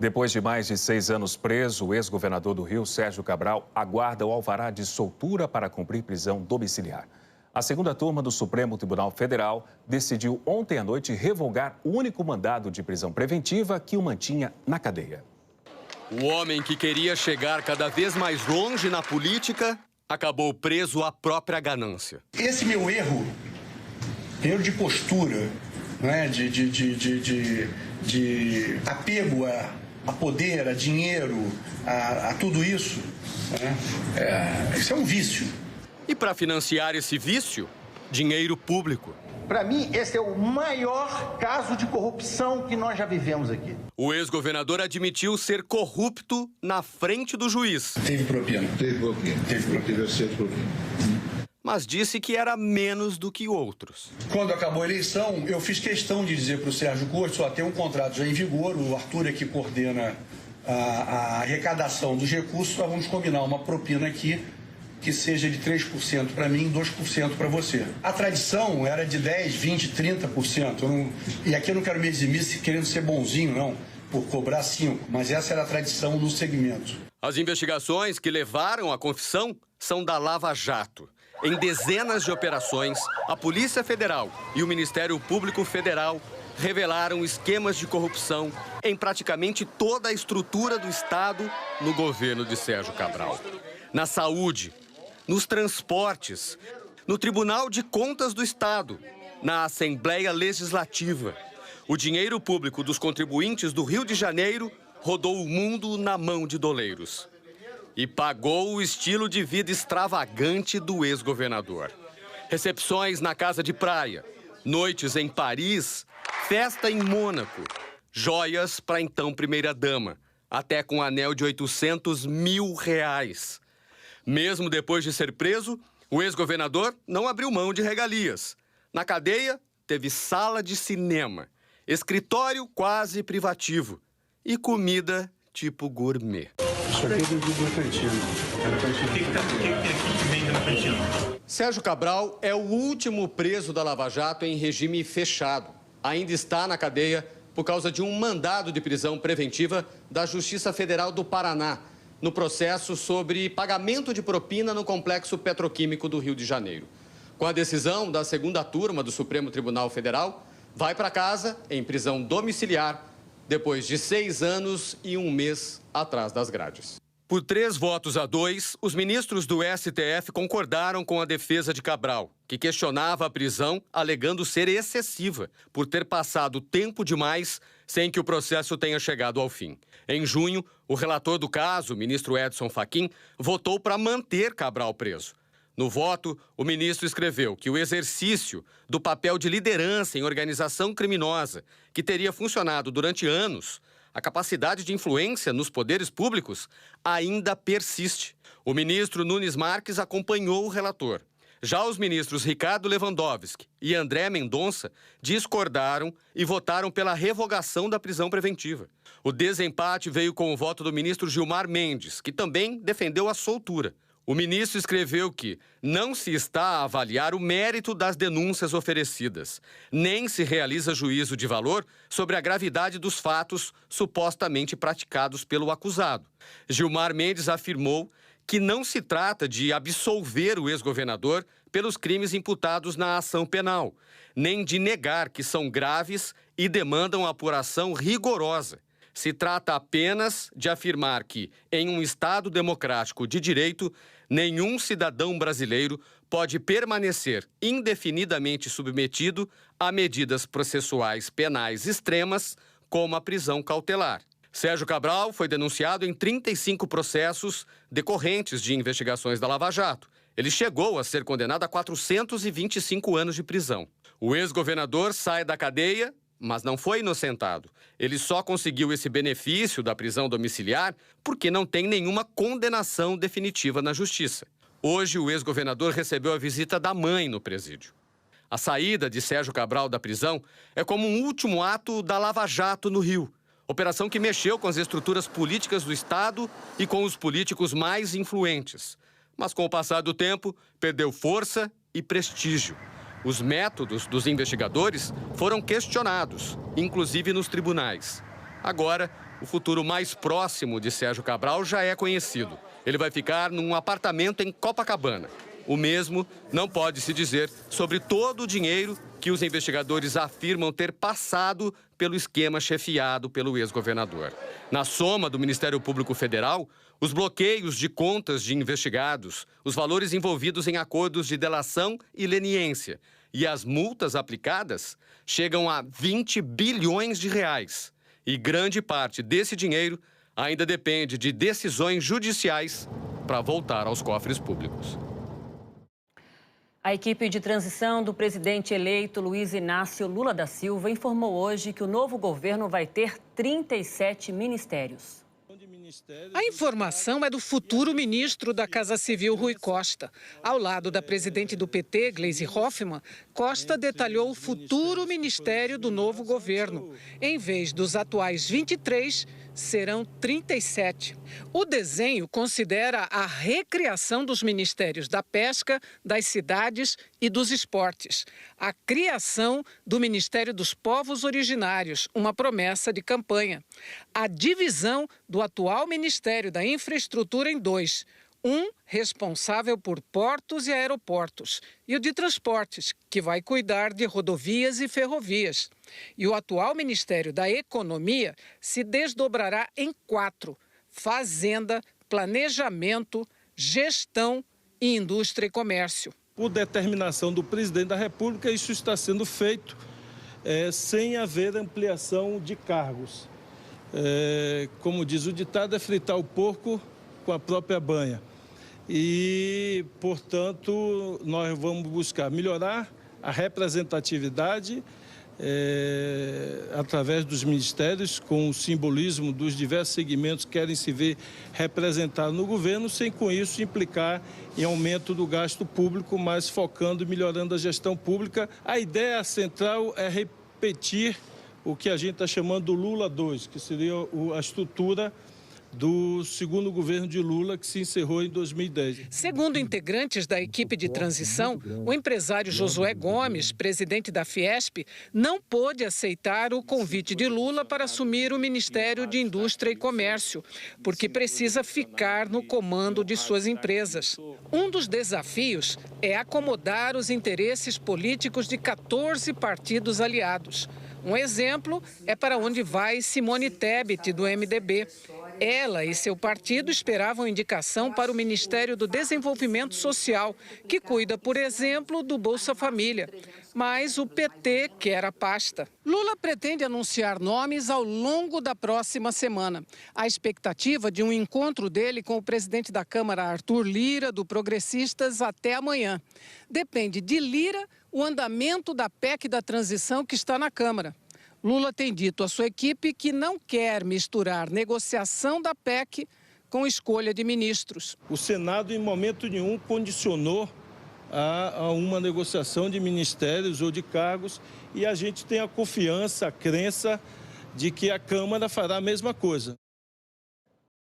Depois de mais de 6 anos preso, o ex-governador do Rio, Sérgio Cabral, aguarda o alvará de soltura para cumprir prisão domiciliar. A segunda turma do Supremo Tribunal Federal decidiu ontem à noite revogar o único mandado de prisão preventiva que o mantinha na cadeia. O homem que queria chegar cada vez mais longe na política acabou preso à própria ganância. Esse meu erro de postura, né, de apego a poder, a dinheiro, a tudo isso, né? Isso é um vício. E para financiar esse vício, dinheiro público. Para mim, esse é o maior caso de corrupção que nós já vivemos aqui. O ex-governador admitiu ser corrupto na frente do juiz. Teve propina. Teve propina. Mas disse que era menos do que outros. Quando acabou a eleição, eu fiz questão de dizer para o Sérgio Cortes, só tem um contrato já em vigor, o Arthur é que coordena a arrecadação dos recursos, nós vamos combinar uma propina aqui que seja de 3% para mim e 2% para você. A tradição era de 10%, 20%, 30%. E aqui eu não quero me eximir querendo ser bonzinho, não, por cobrar 5%, mas essa era a tradição no segmento. As investigações que levaram à confissão são da Lava Jato. Em dezenas de operações, a Polícia Federal e o Ministério Público Federal revelaram esquemas de corrupção em praticamente toda a estrutura do Estado no governo de Sérgio Cabral. Na saúde, nos transportes, no Tribunal de Contas do Estado, na Assembleia Legislativa. O dinheiro público dos contribuintes do Rio de Janeiro rodou o mundo na mão de doleiros. E pagou o estilo de vida extravagante do ex-governador. Recepções na casa de praia, noites em Paris, festa em Mônaco, joias para então primeira-dama, até com um anel de R$800 mil. Mesmo depois de ser preso, o ex-governador não abriu mão de regalias. Na cadeia, teve sala de cinema, escritório quase privativo e comida tipo gourmet. Isso aqui é do na cantina. O que vende na cantina? Sérgio Cabral é o último preso da Lava Jato em regime fechado. Ainda está na cadeia por causa de um mandado de prisão preventiva da Justiça Federal do Paraná, no processo sobre pagamento de propina no complexo petroquímico do Rio de Janeiro. Com a decisão da segunda turma do Supremo Tribunal Federal, vai para casa em prisão domiciliar, depois de 6 anos e 1 mês atrás das grades. Por 3-2, os ministros do STF concordaram com a defesa de Cabral, que questionava a prisão, alegando ser excessiva, por ter passado tempo demais sem que o processo tenha chegado ao fim. Em junho, o relator do caso, o ministro Edson Fachin, votou para manter Cabral preso. No voto, o ministro escreveu que o exercício do papel de liderança em organização criminosa, que teria funcionado durante anos, a capacidade de influência nos poderes públicos, ainda persiste. O ministro Nunes Marques acompanhou o relator. Já os ministros Ricardo Lewandowski e André Mendonça discordaram e votaram pela revogação da prisão preventiva. O desempate veio com o voto do ministro Gilmar Mendes, que também defendeu a soltura. O ministro escreveu que não se está a avaliar o mérito das denúncias oferecidas, nem se realiza juízo de valor sobre a gravidade dos fatos supostamente praticados pelo acusado. Gilmar Mendes afirmou que não se trata de absolver o ex-governador pelos crimes imputados na ação penal, nem de negar que são graves e demandam apuração rigorosa. Se trata apenas de afirmar que, em um Estado democrático de direito, nenhum cidadão brasileiro pode permanecer indefinidamente submetido a medidas processuais penais extremas, como a prisão cautelar. Sérgio Cabral foi denunciado em 35 processos decorrentes de investigações da Lava Jato. Ele chegou a ser condenado a 425 anos de prisão. O ex-governador sai da cadeia, mas não foi inocentado. Ele só conseguiu esse benefício da prisão domiciliar porque não tem nenhuma condenação definitiva na justiça. Hoje, o ex-governador recebeu a visita da mãe no presídio. A saída de Sérgio Cabral da prisão é como um último ato da Lava Jato no Rio. Operação que mexeu com as estruturas políticas do Estado e com os políticos mais influentes. Mas, com o passar do tempo, perdeu força e prestígio. Os métodos dos investigadores foram questionados, inclusive nos tribunais. Agora, O futuro mais próximo de Sérgio Cabral já é conhecido. Ele vai ficar num apartamento em Copacabana. O mesmo não pode se dizer sobre todo o dinheiro que os investigadores afirmam ter passado pelo esquema chefiado pelo ex-governador. Na soma do Ministério Público Federal, os bloqueios de contas de investigados, os valores envolvidos em acordos de delação e leniência e as multas aplicadas chegam a 20 bilhões de reais. E grande parte desse dinheiro ainda depende de decisões judiciais para voltar aos cofres públicos. A equipe de transição do presidente eleito Luiz Inácio Lula da Silva informou hoje que o novo governo vai ter 37 ministérios. A informação é do futuro ministro da Casa Civil, Rui Costa. Ao lado da presidente do PT, Gleisi Hoffmann, Costa detalhou o futuro ministério do novo governo. Em vez dos atuais 23, serão 37. O desenho considera a recriação dos ministérios da pesca, das cidades e dos esportes. A criação do Ministério dos Povos Originários, uma promessa de campanha. A divisão do atual Ministério da Infraestrutura em dois. Um responsável por portos e aeroportos, e o de transportes, que vai cuidar de rodovias e ferrovias. E o atual Ministério da Economia se desdobrará em 4: Fazenda, Planejamento, Gestão e Indústria e Comércio. Por determinação do presidente da República, isso está sendo feito sem haver ampliação de cargos. Como diz o ditado, é fritar o porco com a própria banha. E, portanto, nós vamos buscar melhorar a representatividade através dos ministérios, com o simbolismo dos diversos segmentos que querem se ver representados no governo, sem com isso implicar em aumento do gasto público, mas focando e melhorando a gestão pública. A ideia central é repetir o que a gente está chamando do Lula 2, que seria a estrutura do segundo governo de Lula, que se encerrou em 2010. Segundo integrantes da equipe de transição, o empresário Josué Gomes, presidente da Fiesp, não pôde aceitar o convite de Lula para assumir o Ministério de Indústria e Comércio, porque precisa ficar no comando de suas empresas. Um dos desafios é acomodar os interesses políticos de 14 partidos aliados. Um exemplo é para onde vai Simone Tebet, do MDB. Ela e seu partido esperavam indicação para o Ministério do Desenvolvimento Social, que cuida, por exemplo, do Bolsa Família. Mas o PT quer a pasta. Lula pretende anunciar nomes ao longo da próxima semana. A expectativa de um encontro dele com o presidente da Câmara, Arthur Lira, do Progressistas, até amanhã. Depende de Lira o andamento da PEC da transição que está na Câmara. Lula tem dito à sua equipe que não quer misturar negociação da PEC com escolha de ministros. O Senado, em momento nenhum, condicionou a uma negociação de ministérios ou de cargos, e a gente tem a confiança, a crença de que a Câmara fará a mesma coisa.